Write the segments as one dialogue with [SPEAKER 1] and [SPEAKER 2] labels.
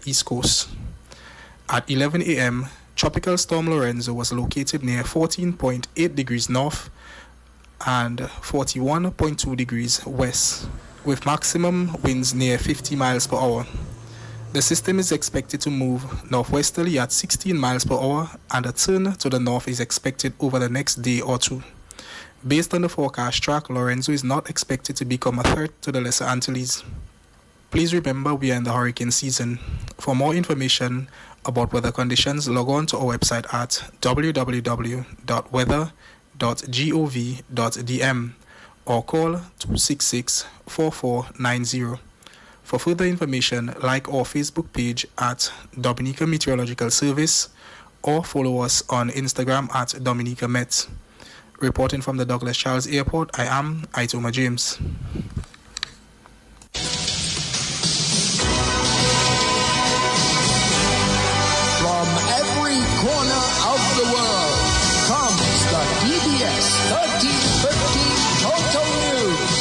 [SPEAKER 1] east coast. At 11 a.m., Tropical Storm Lorenzo was located near 14.8 degrees north and 41.2 degrees west, with maximum winds near 50 miles per hour. The system is expected to move northwesterly at 16 miles per hour, and a turn to the north is expected over the next day or two. Based on the forecast track, Lorenzo is not expected to become a threat to the Lesser Antilles. Please remember we are in the hurricane season. For more information about weather conditions, log on to our website at www.weather.gov.dm or call 266-4490. For further information, like our Facebook page at Dominica Meteorological Service or follow us on Instagram at Dominica Met. Reporting from the Douglas Charles Airport, I am Itoma James.
[SPEAKER 2] From every corner of the world comes the DBS 1350 Total News.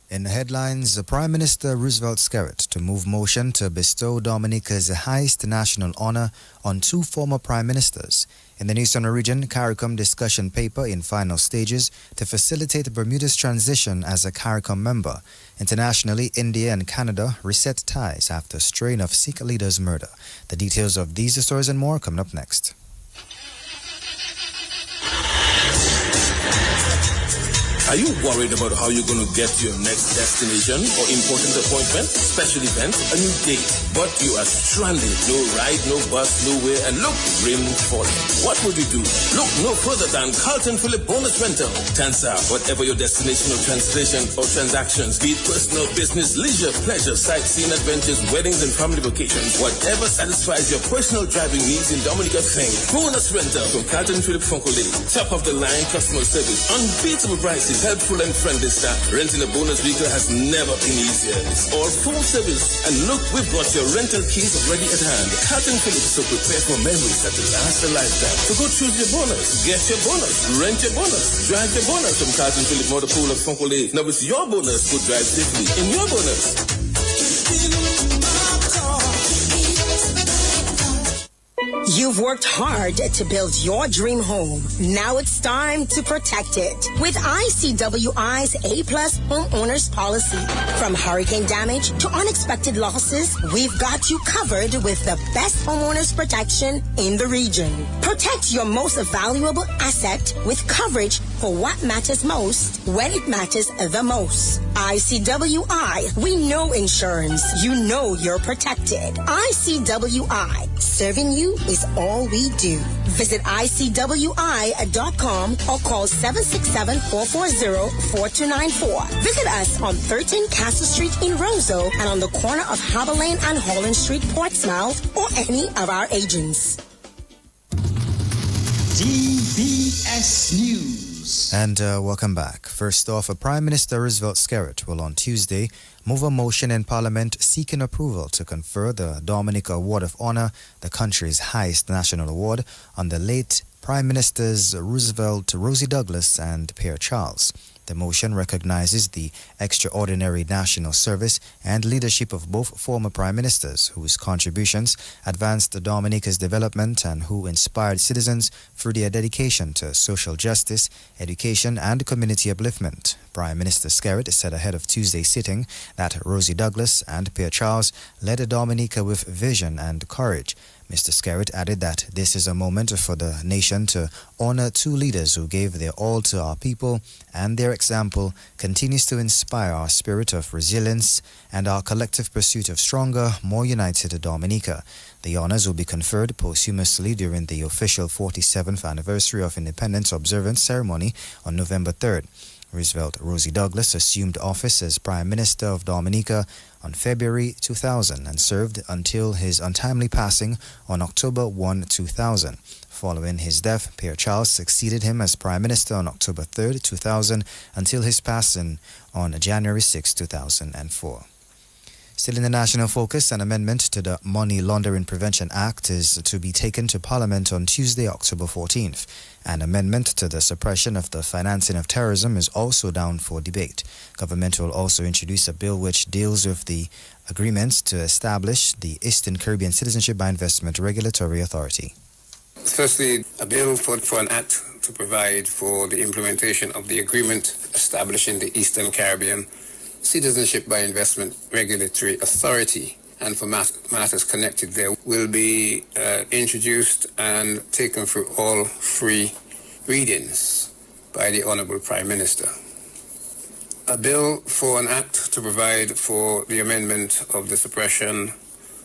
[SPEAKER 3] In the headlines, the Prime Minister Roosevelt Skerrit to move motion to bestow Dominica's highest national honor on two former prime ministers. In the News Center region, CARICOM discussion paper in final stages to facilitate Bermuda's transition as a CARICOM member. Internationally, India and Canada reset ties after strain of Sikh leader's murder. The details of these stories and more coming up next.
[SPEAKER 4] Are you worried about how you're going to get to your next destination or important appointment, special event, a new date, but you are stranded? No ride, no bus, nowhere, and look, rain falling. What would you do? Look no further than Carlton Phillip Bonus Rental. Tansa, whatever your destination or translation or transactions, be it personal, business, leisure, pleasure, sightseeing, adventures, weddings, and family vacations, whatever satisfies your personal driving needs in Dominica, think Bonus Rental from Carlton Phillip Foncolay. Top of the line customer service, unbeatable prices, helpful and friendly staff. Renting a bonus vehicle has never been easier. It's all full service. And look, we've got your rental keys ready at hand. Carlton Phillips, so prepare for memories that will last a lifetime. So go choose your bonus, get your bonus, rent your bonus, drive your bonus from Carlton Phillips Motor Pool of Foncolay. Now it's your bonus. Go drive safely in your bonus.
[SPEAKER 5] You've worked hard to build your dream home. Now it's time to protect it with ICWI's A-Plus Homeowners Policy. From hurricane damage to unexpected losses, we've got you covered with the best homeowners protection in the region. Protect your most valuable asset with coverage for what matters most when it matters the most. ICWI, we know insurance. You know you're protected. ICWI, serving you is all we do. Visit ICWI.com or call 767-440-4294. Visit us on 13 Castle Street in Roseau and on the corner of Harbour Lane and Holland Street, Portsmouth, or any of our agents.
[SPEAKER 2] DBS News.
[SPEAKER 3] And welcome back. First off, Prime Minister Roosevelt Skerrit will on Tuesday move a motion in Parliament seeking approval to confer the Dominica Award of Honor, the country's highest national award, on the late Prime Ministers Roosevelt, Rosie Douglas, and Pierre Charles. The motion recognizes the extraordinary national service and leadership of both former prime ministers whose contributions advanced Dominica's development and who inspired citizens through their dedication to social justice, education, and community upliftment. Prime Minister Skerrit said ahead of Tuesday's sitting that Rosie Douglas and Pierre Charles led Dominica with vision and courage. Mr. Skerrit added that this is a moment for the nation to honor two leaders who gave their all to our people, and their example continues to inspire our spirit of resilience and our collective pursuit of stronger, more united Dominica. The honors will be conferred posthumously during the official 47th anniversary of independence observance ceremony on November 3rd. Roosevelt Rosie Douglas assumed office as Prime Minister of Dominica on February 2000 and served until his untimely passing on October 1, 2000. Following his death, Pierre Charles succeeded him as Prime Minister on October 3, 2000 until his passing on January 6, 2004. Still in the national focus, an amendment to the Money Laundering Prevention Act is to be taken to Parliament on Tuesday, October 14th. An amendment to the Suppression of the Financing of Terrorism is also down for debate. Government will also introduce a bill which deals with the agreements to establish the Eastern Caribbean Citizenship by Investment Regulatory Authority.
[SPEAKER 6] Firstly, a bill for an act to provide for the implementation of the agreement establishing the Eastern Caribbean Citizenship by Investment Regulatory Authority, and for matters connected there, will be introduced and taken through all three readings by the Honourable Prime Minister. A bill for an act to provide for the amendment of the Suppression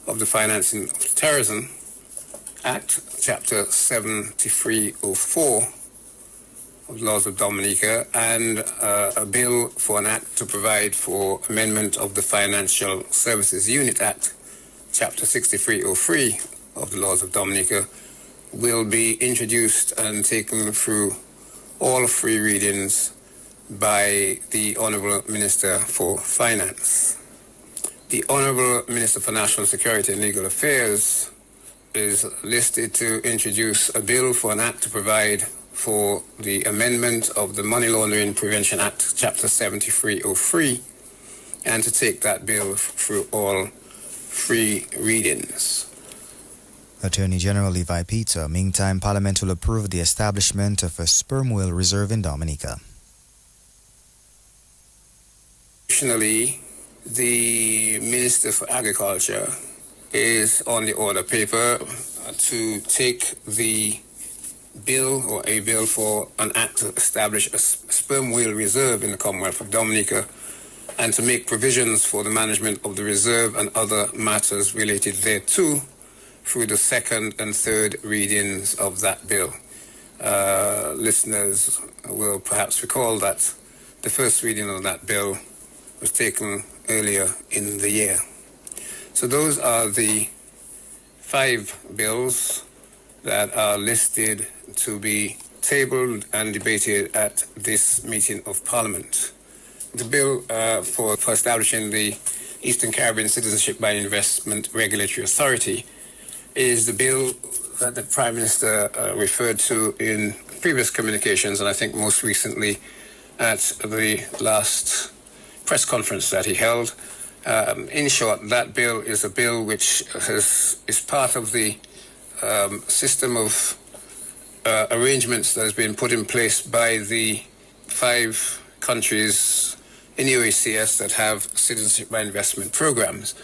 [SPEAKER 6] of the Financing of Terrorism Act, Chapter 7304 of the Laws of Dominica, and a bill for an act to provide for amendment of the Financial Services Unit Act, Chapter 6303 of the Laws of Dominica, will be introduced and taken through all three readings by the Honourable Minister for Finance. The Honourable Minister for National Security and Legal Affairs is listed to introduce a bill for an act to provide for the amendment of the Money Laundering Prevention Act, Chapter 7303, and to take that bill through all three readings.
[SPEAKER 3] Attorney General Levi Peter. Meantime, Parliament will approve the establishment of a sperm whale reserve in Dominica.
[SPEAKER 6] Additionally, the Minister for Agriculture is on the order paper to take the bill or a bill for an act to establish a sperm whale reserve in the Commonwealth of Dominica and to make provisions for the management of the reserve and other matters related thereto through the second and third readings of that bill. Listeners will perhaps recall that the first reading of that bill was taken earlier in the year. So those are the 5 bills that are listed to be tabled and debated at this meeting of Parliament. The bill for establishing the Eastern Caribbean Citizenship by Investment Regulatory Authority is the bill that the Prime Minister referred to in previous communications, and I think most recently at the last press conference that he held. In short, that bill is a bill which is part of the system of arrangements that has been put in place by the 5 countries in the OECS that have citizenship by investment programs.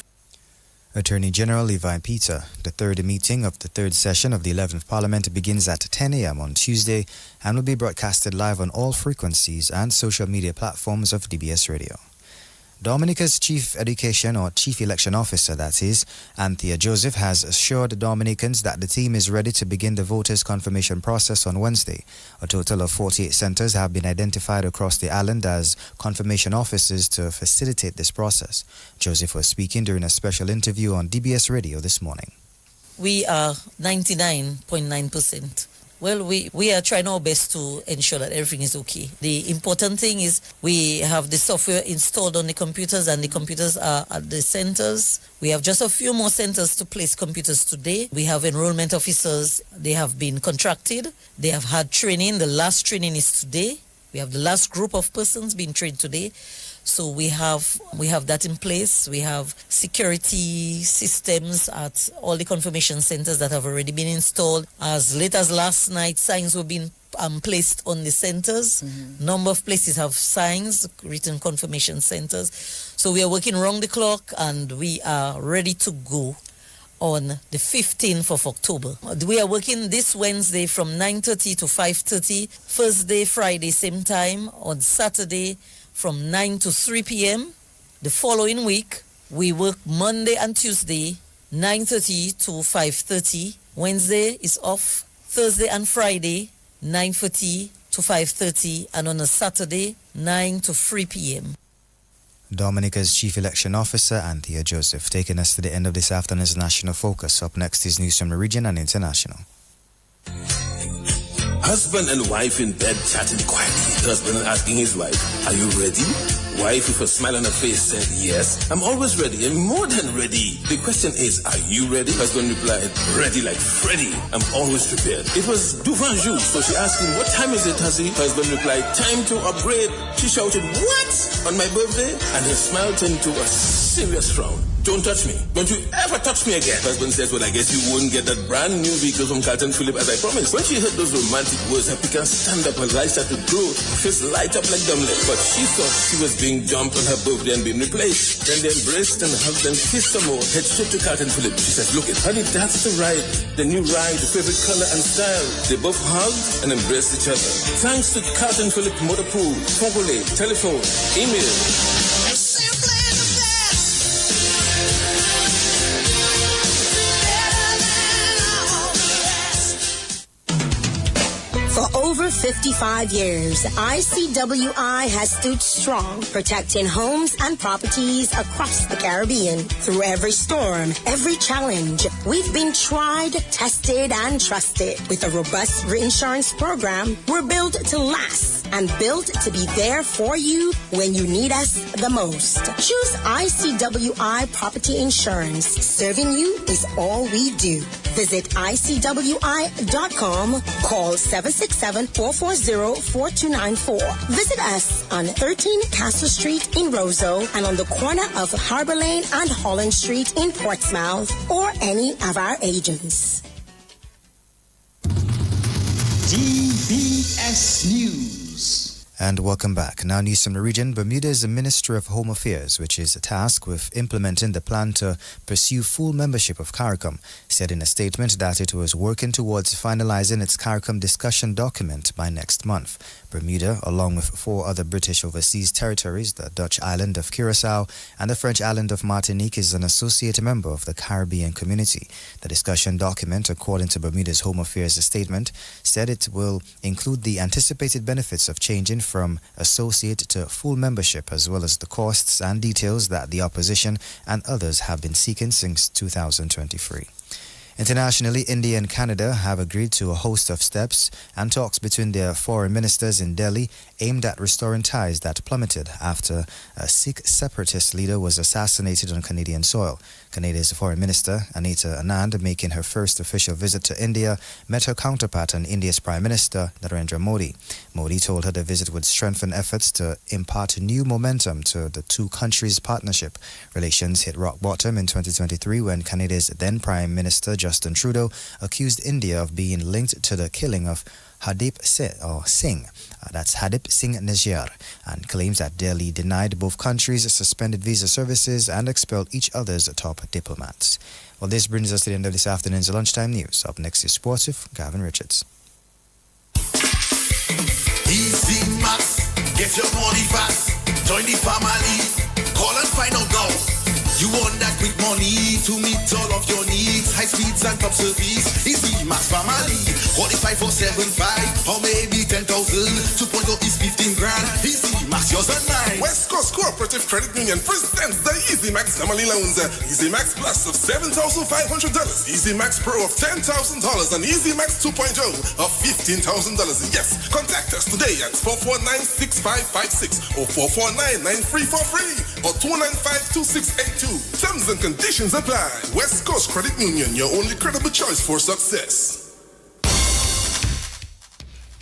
[SPEAKER 3] Attorney General Levi Peter. The third meeting of the third session of the 11th Parliament begins at 10 a.m. on Tuesday and will be broadcasted live on all frequencies and social media platforms of DBS Radio. Dominica's Chief Education or Chief Election Officer, that is, Anthea Joseph, has assured Dominicans that the team is ready to begin the voters' confirmation process on Wednesday. A total of 48 centers have been identified across the island as confirmation offices to facilitate this process. Joseph was speaking during a special interview on DBS Radio this morning.
[SPEAKER 7] We are 99.9%. Well, we are trying our best to ensure that everything is okay. The important thing is we have the software installed on the computers and the computers are at the centers. We have just a few more centers to place computers today. We have enrollment officers. They have been contracted. They have had training. The last training is today. We have the last group of persons being trained today. So we have that in place. We have security systems at all the confirmation centers that have already been installed. As late as last night, signs were being placed on the centers. Number of places have signs, written confirmation centers. So we are working round the clock and we are ready to go on the 15th of October. We are working this Wednesday from 9:30 to 5:30, Thursday, Friday, same time, on Saturday from 9 to 3 p.m. The following week, we work Monday and Tuesday, 9:30 to 5:30. Wednesday is off. Thursday and Friday, 9:30 to 5:30. And on a Saturday, 9 to 3 p.m.
[SPEAKER 3] Dominica's Chief Election Officer, Anthea Joseph, taking us to the end of this afternoon's National Focus. Up next is news from the region and international.
[SPEAKER 4] Husband and wife in bed chatting quietly. Husband asking his wife, "Are you ready?" Wife with a smile on her face said, yes, I'm always ready and more than ready. The question is, are you ready? Husband replied, ready like Freddy. I'm always prepared. It was Duvanjou, so she asked him, what time is it, Hussy? Husband replied, time to upgrade. She shouted, what? On my birthday? And his smile turned to a serious frown. Don't touch me. Don't you ever touch me again. Husband says, well, I guess you won't get that brand new vehicle from Carlton Phillip as I promised. When she heard those romantic words, her piquant stand up, her eyes started to grow, her face light up like dumblet. But she thought she was being dumped on her birthday and being replaced. Then they embraced and hugged and kissed some more. Head straight to Carlton Phillip. She said, look it, honey, that's the ride. The new ride, the favorite color and style. They both hugged and embraced each other. Thanks to Carlton Phillip Motor Pool, Fogole, telephone, email.
[SPEAKER 5] For over 55 years, ICWI has stood strong, protecting homes and properties across the Caribbean. Through every storm, every challenge, we've been tried, tested, and trusted. With a robust reinsurance program, we're built to last and built to be there for you when you need us the most. Choose ICWI Property Insurance. Serving you is all we do. Visit ICWI.com. Call 767-440-4294. Visit us on 13 Castle Street in Roseau and on the corner of Harbor Lane and Holland Street in Portsmouth, or any of our agents.
[SPEAKER 2] DBS News.
[SPEAKER 3] And welcome back. Now news from the region. Bermuda's Ministry of Home Affairs, which is tasked with implementing the plan to pursue full membership of CARICOM, said in a statement that it was working towards finalizing its CARICOM discussion document by next month. Bermuda, along with 4 other British overseas territories, the Dutch island of Curaçao and the French island of Martinique, is an associate member of the Caribbean community. The discussion document, according to Bermuda's Home Affairs statement, said it will include the anticipated benefits of changing from associate to full membership, as well as the costs and details that the opposition and others have been seeking since 2023. Internationally, India and Canada have agreed to a host of steps and talks between their foreign ministers in Delhi aimed at restoring ties that plummeted after a Sikh separatist leader was assassinated on Canadian soil. Canada's Foreign Minister, Anita Anand, making her first official visit to India, met her counterpart and India's Prime Minister, Narendra Modi. Modi told her the visit would strengthen efforts to impart new momentum to the two countries' partnership. Relations hit rock bottom in 2023 when Canada's then Prime Minister, Justin Trudeau, accused India of being linked to the killing of Hardeep Singh, that's Hardeep Singh Nijjar, and claims that Delhi denied both countries suspended visa services and expelled each other's top diplomats. Well, this brings us to the end of this afternoon's lunchtime news. Up next is Sports with Gavin Richards.
[SPEAKER 8] Easy Max, get your money fast. Join the family. Call and find out now. You want that quick money to meet all of your needs. High speeds and top service. Easy Max family. 45475 or maybe 10,000. 2.0 is 15 grand. Easy Max, yours and mine.
[SPEAKER 9] West Coast Cooperative Credit Union presents the Easy Max Family Loans. Easy Max Plus of $7,500. Easy Max Pro of $10,000 and Easy Max 2.0 of $15,000. Yes, contact us today at 449-6556 or 449-9343 or 295-2682. Terms and conditions apply. West Coast Credit Union, your only credible choice for success.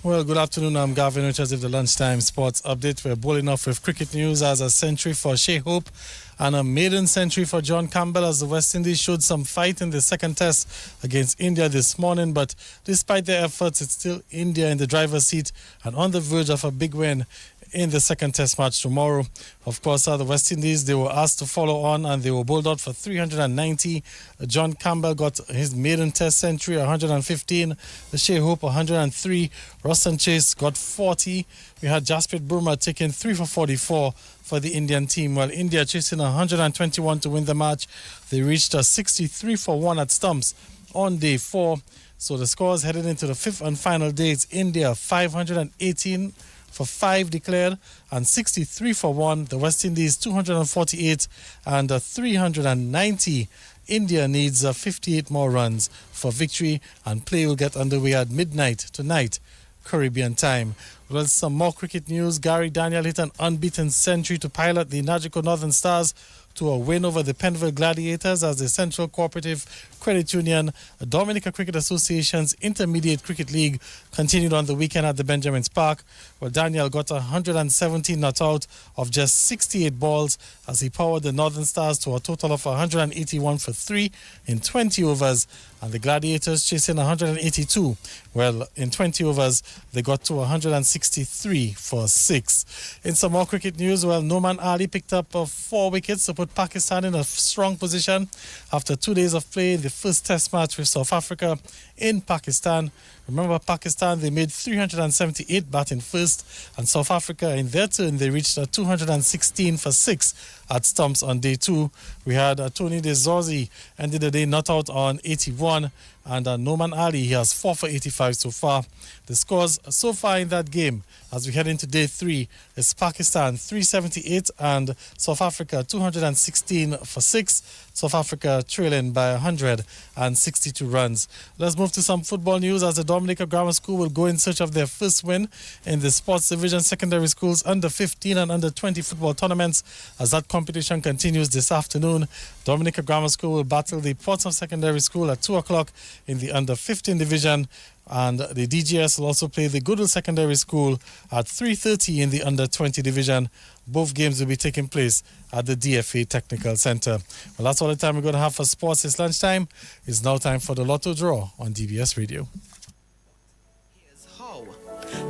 [SPEAKER 10] Well, good afternoon. I'm Gavin Richards with the Lunchtime Sports Update. We're bowling off with cricket news as a century for Shea Hope and a maiden century for John Campbell as the West Indies showed some fight in the second test against India this morning. But despite their efforts, it's still India in the driver's seat and on the verge of a big win in the second test match tomorrow. Of course, the West Indies, they were asked to follow on and they were bowled out for 390. John Campbell got his maiden test century, 115. Shea Hope, 103. Ruston Chase got 40. We had Jasprit Burma taking 3 for 44 for the Indian team, while India chasing 121 to win the match. They reached a 63 for 1 at stumps on day 4. So the scores headed into the 5th and final day. It's India 518 for 5 declared and 63 for 1. The West Indies 248 and 390. India needs 58 more runs for victory, and play will get underway at midnight tonight Caribbean time. Well, some more cricket news. Gary Daniel hit an unbeaten century to pilot the Nagico Northern Stars to a win over the Penville Gladiators as the Central Cooperative Credit Union Dominica Cricket Association's Intermediate Cricket League continued on the weekend at the Benjamin's Park, where Daniel got 117 not out of just 68 balls as he powered the Northern Stars to a total of 181 for 3 in 20 overs, and the Gladiators chasing 182. Well, in 20 overs, they got to 163 for 6. In some more cricket news, well, Noman Ali picked up 4 wickets to put Pakistan in a strong position after 2 days of play in the first test match with South Africa in Pakistan. Remember, Pakistan, they made 378 batting first, and South Africa, in their turn, they reached 216 for 6 at stumps on day 2. We had Tony De Zorzi ended the day not out on 81, and Noman Ali, he has 4 for 85 so far. The scores so far in that game, as we head into day 3, is Pakistan 378 and South Africa 216 for 6. South Africa trailing by 162 runs. Let's move to some football news as the Dominica Grammar School will go in search of their first win in the Sports Division Secondary Schools under 15 and under 20 football tournaments as that competition continues this afternoon. Dominica Grammar School will battle the Portsmouth Secondary School at 2 o'clock in the under 15 division, and the DGS will also play the Goodwill Secondary School at 3:30 in the under 20 division. Both games will be taking place at the DFA Technical Center. Well, that's all the time we're going to have for sports this lunchtime. It's now time for the Lotto Draw on DBS Radio.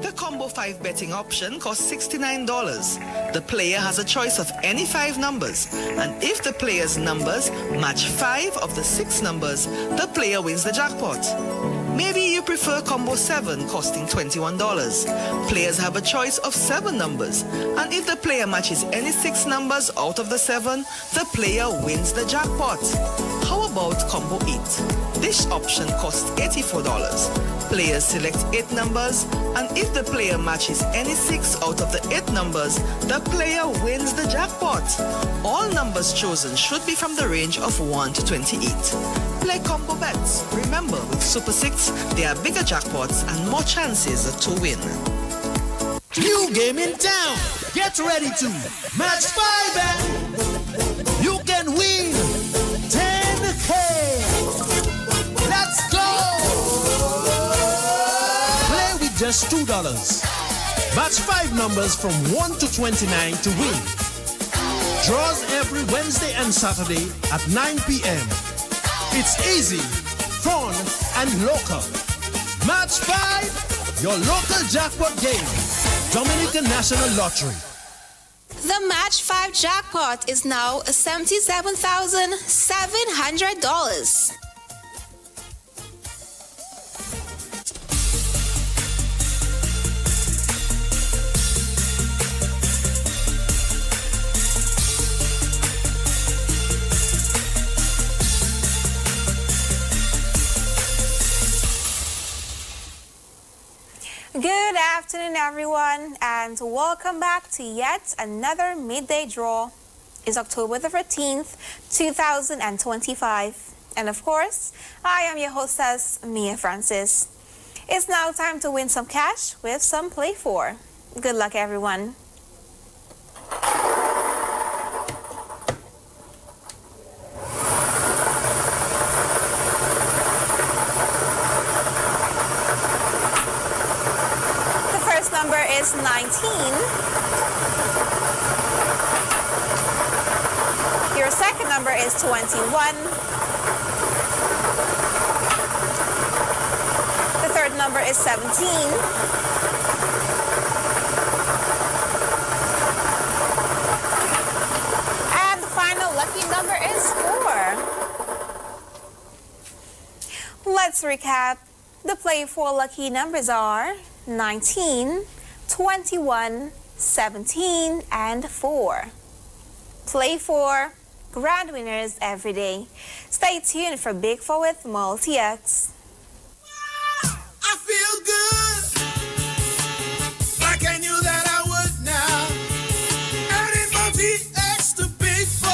[SPEAKER 11] The Combo 5 betting option costs $69. The player has a choice of any 5 numbers, and if the player's numbers match 5 of the 6 numbers, the player wins the jackpot. Maybe you prefer Combo 7 costing $21. Players have a choice of 7 numbers, and if the player matches any 6 numbers out of the 7, the player wins the jackpot. How about Combo 8? This option costs $84. Players select 8 numbers, and if the player matches any 6 out of the 8 numbers, the player wins the jackpot. All numbers chosen should be from the range of 1 to 28. Play combo bets. Remember, with Super 6, there are bigger jackpots and more chances to win.
[SPEAKER 2] New game in town. Get ready to match 5 bet. You can win 10K. Let's go. Play with just $2. Match 5 numbers from 1 to 29 to win. Draws every Wednesday and Saturday at 9 p.m. It's easy, fun, and local. Match 5, your local jackpot game. Dominican National Lottery.
[SPEAKER 12] The Match 5 jackpot is now $77,700.
[SPEAKER 13] Good afternoon, everyone, and welcome back to yet another midday draw. It's October the 13th, 2025. And of course, I am your hostess, Mia Francis. It's now time to win some cash with some Play 4. Good luck, everyone. Number is 19. Your second number is 21. The third number is 17. And the final lucky number is 4. Let's recap. The Play 4 lucky numbers are 19, 21, 17, and 4. Play 4, grand winners every day. Stay tuned for Big 4 with Multi-X.
[SPEAKER 8] I feel good, like I knew that I would now. Adding Multi-X to Big 4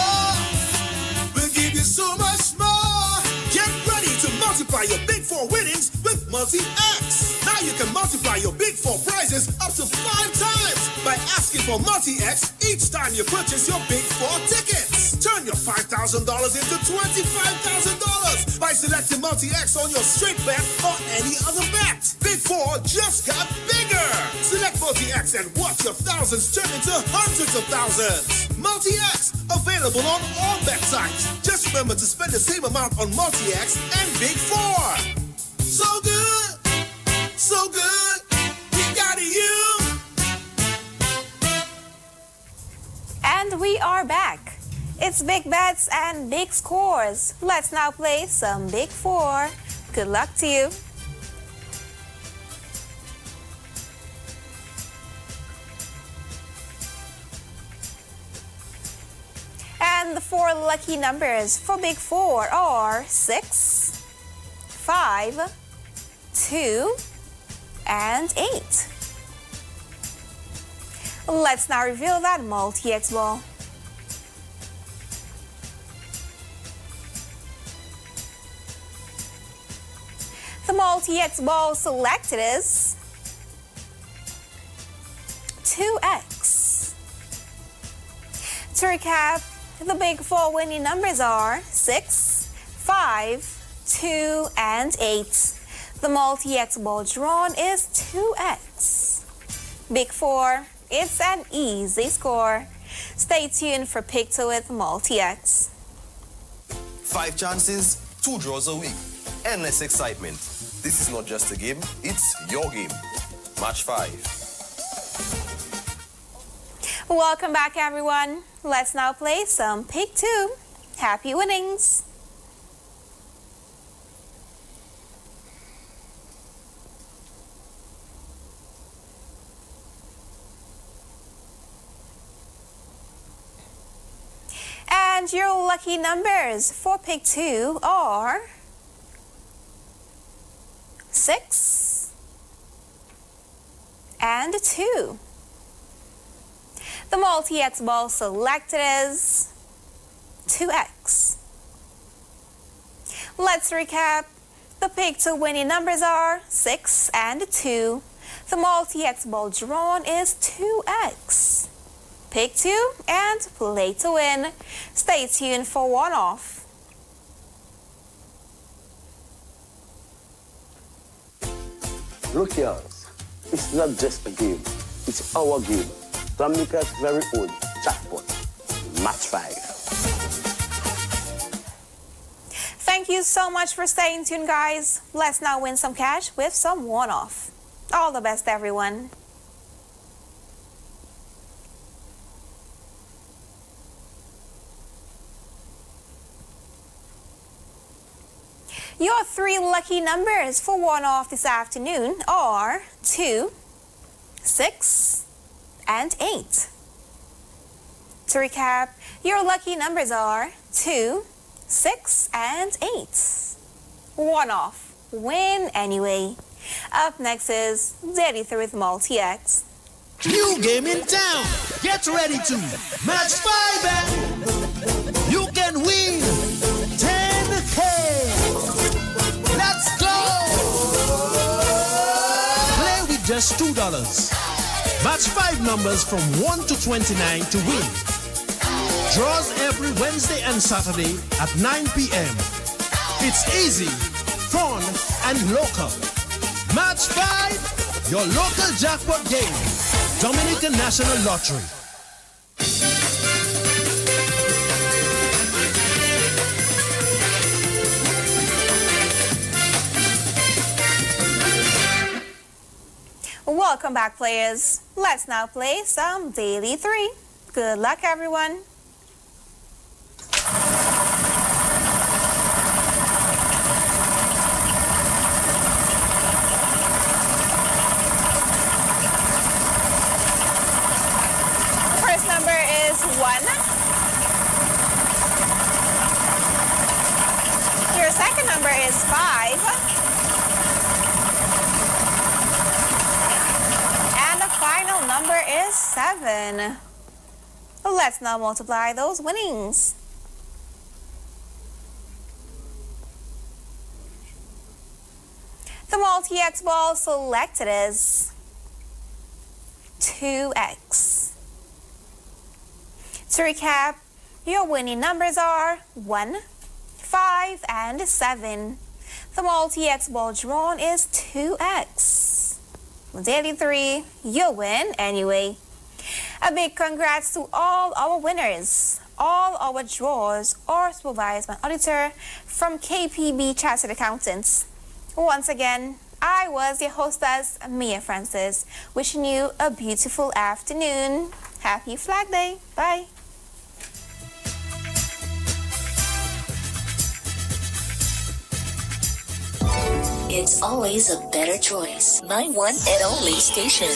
[SPEAKER 8] will give you so much more. Get ready to multiply your Big 4 winnings with Multi-X. Now you can multiply
[SPEAKER 14] multiply your Big 4 prizes up to 5 times by asking for Multi-X each time you purchase your Big 4 tickets. Turn your $5,000 into $25,000 by selecting Multi-X on your straight bet or any other bet. Big 4 just got bigger. Select Multi-X and watch your thousands turn into hundreds of thousands. Multi-X, available on all bet sites. Just remember to spend the same amount on Multi-X and Big 4. So good, we got you.
[SPEAKER 13] And we are back. It's big bets and big scores. Let's now play some Big 4. Good luck to you. And the 4 lucky numbers for Big 4 are 6, 5, 2, and 8. Let's now reveal that Multi-X ball. The Multi-X ball selected is 2X. To recap, the Big 4 winning numbers are 6, 5, 2, and 8. The Multi-X ball drawn is 2X. Big 4, it's an easy score. Stay tuned for Pick 2 with Multi-X.
[SPEAKER 15] 5 chances, 2 draws a week. Endless excitement. This is not just a game, it's your game. Match 5.
[SPEAKER 13] Welcome back, everyone. Let's now play some Pick 2. Happy winnings. And your lucky numbers for Pick 2 are 6 and 2. The Multi-X ball selected is 2X. Let's recap. The Pick 2 winning numbers are 6 and 2. The Multi-X ball drawn is 2X. Pick 2 and play to win. Stay tuned for one off.
[SPEAKER 16] Look here, it's not just a game, it's our game. Dominica's very own jackpot. Match 5.
[SPEAKER 13] Thank you so much for staying tuned, guys. Let's now win some cash with some one-off. All the best, everyone. Your 3 lucky numbers for one-off this afternoon are 2, 6, and 8. To recap, your lucky numbers are 2, 6, and 8. One-off. Win anyway. Up next is Daddy 3 with Multi-X.
[SPEAKER 2] New game in town. Get ready to match 5 and you can win 10K. Let's go. Play with just $2. Match 5 numbers from 1 to 29 to win. Draws every Wednesday and Saturday at 9 p.m. It's easy, fun, and local. Match 5, your local jackpot game. Dominican National Lottery.
[SPEAKER 13] Welcome back, players. Let's now play some Daily 3. Good luck, everyone. First number is 1. Your second number is 5. Final number is 7. Let's now multiply those winnings. The multi-X ball selected is 2X. To recap, your winning numbers are 1, 5, and 7. The multi-X ball drawn is 2X. Daily 3, you win anyway. A big congrats to all our winners. All our draws are supervised by an auditor from KPB Chartered Accountants. Once again, I was your hostess, Mia Francis, wishing you a beautiful afternoon. Happy Flag Day. Bye.
[SPEAKER 17] It's always a better choice. My one and only station.